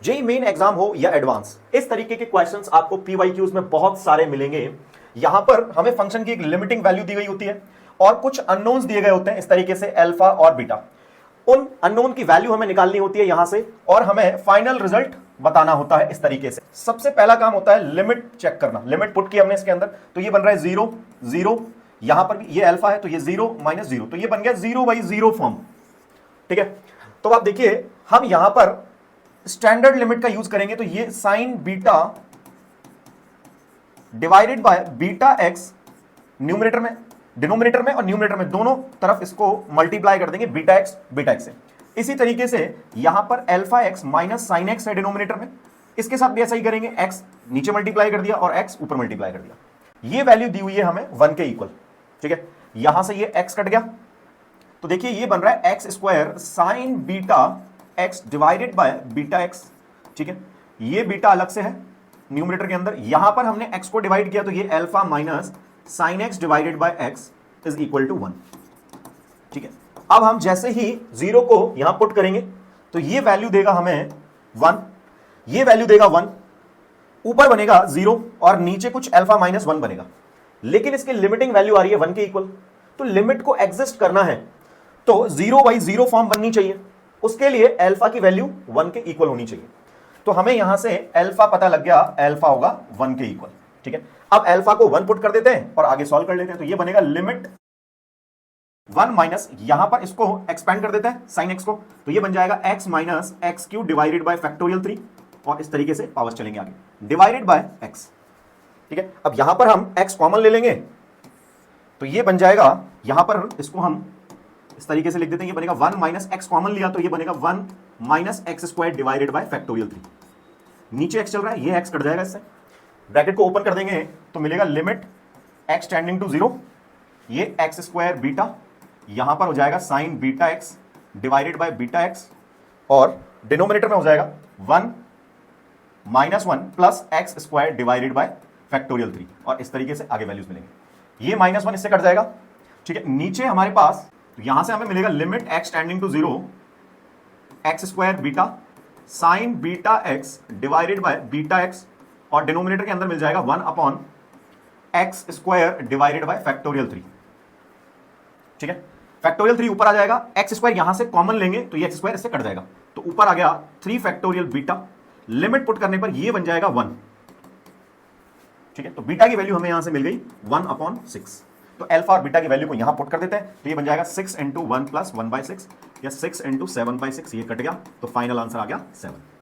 JEE main exam हो या advance, इस तरीके के क्वेश्चंस आपको पीवाईक्यूज में बहुत सारे मिलेंगे। यहां पर हमें फंक्शन की एक लिमिटिंग वैल्यू दी गई होती है और कुछ अननोन्स दिए गए होते हैं, इस तरीके से अल्फा और बीटा। उन अननोन की वैल्यू हमें निकालनी होती है यहां से और हमें फाइनल रिजल्ट बताना होता है इस तरीके से। सबसे पहला काम होता है लिमिट चेक करना। लिमिट पुट की हमने इसके अंदर, तो ये बन रहा है 0 0, यहां पर भी ये अल्फा है तो ये 0 - 0, तो ये बन गया 0/0 फॉर्म। ठीक है, तो आप देखिए हम यहां पर स्टैंडर्ड लिमिट का यूज करेंगे, तो ये sign beta divided by beta x, numerator में, डिनोमिनेटर में और न्यूमरेटर में दोनों तरफ इसको मल्टीप्लाई कर देंगे बीटा एक्स से। इसी तरीके से यहां पर alpha x minus sine x है डिनोमिनेटर में, इसके साथ भी ऐसा ही करेंगे, एक्स नीचे मल्टीप्लाई कर दिया और एक्स ऊपर मल्टीप्लाई कर दिया। ये वैल्यू दी हुई है हमें 1 के इक्वल। ठीक है, यहां से ये एक्स कट गया, तो देखिए ये बन रहा है x square sine beta x divided by beta x. ठीक है, ये बीटा अलग से है न्यूमरेटर के अंदर, यहां पर हमने एक्स को डिवाइड किया तो ये alpha minus sine x divided by x is equal to 1। ठीक है, अब हम जैसे ही 0 को यहां पुट करेंगे तो ये वैल्यू देगा हमें 1, ये वैल्यू देगा 1, ऊपर बनेगा 0 और नीचे कुछ अल्फा माइनस 1 बनेगा। लेकिन इसकी लिमिटिंग वैल्यू आ रही है 1 के इक्वल, तो लिमिट को एग्जिस्ट करना है तो 0/0 फॉर्म बननी चाहिए। उसके लिए अल्फा की वैल्यू 1 के इक्वल होनी चाहिए। तो हमें यहां से अल्फा पता लग गया, अल्फा होगा 1 के इक्वल। ठीक है, अब अल्फा को 1 पुट कर देते हैं और आगे सॉल्व कर लेते हैं, तो ये बनेगा लिमिट 1 माइनस, यहां पर इसको एक्सपेंड कर देते हैं साइन एक्स को, तो ये बन जाएगा x minus x Q divided by factorial 3 और इस तरीके से पावर्स चलेंगे आगे डिवाइडेड बाय x। ठीक है, अब यहां पर हम x कॉमन ले लेंगे तो ये बन जाएगा, यहां पर इसको हम इस तरीके से लिख देते हैं, ये बनेगा 1 माइनस एक्स कॉमन लिया तो ये बनेगा 1 minus x square divided by factorial 3। नीचे x चल रहा है, ये x कट जाएगा इससे, ब्रैकेट को ओपन कर देंगे तो मिलेगा लिमिट x टेंडिंग टू 0, ये एक्स स्क्वायर बीटा, यहां पर हो जाएगा sign beta x divided by beta x और डिनोमिनेटर में हो जाएगा 1 minus 1 plus x square divided by factorial 3 और इस तरीके से आगे वैल्यूज मिलेंगे। ये -1 इससे कट जाएगा। ठीक है, नीचे हमारे पास, तो यहां से हमें मिलेगा limit x tending to 0, x square beta sine beta x divided by beta x और डिनोमिनेटर के अंदर मिल जाएगा 1 upon x square divided by factorial 3। ठीक है, फैक्टोरियल 3 ऊपर आ जाएगा, एक्स स्क्वायर यहां से कॉमन लेंगे तो ये एक्स स्क्वायर इससे कट जाएगा, तो ऊपर आ गया 3 फैक्टोरियल बीटा, लिमिट पुट करने पर ये बन जाएगा 1। ठीक है, तो बीटा की वैल्यू हमें यहां से मिल गई 1/6, तो अल्फा और बीटा की वैल्यू को यहां पुट कर देते हैं, तो ये बन जाएगा 6 × 1 + 1/6 या 6 × 7/6, ये कट गया, तो फाइनल आंसर आ गया 7।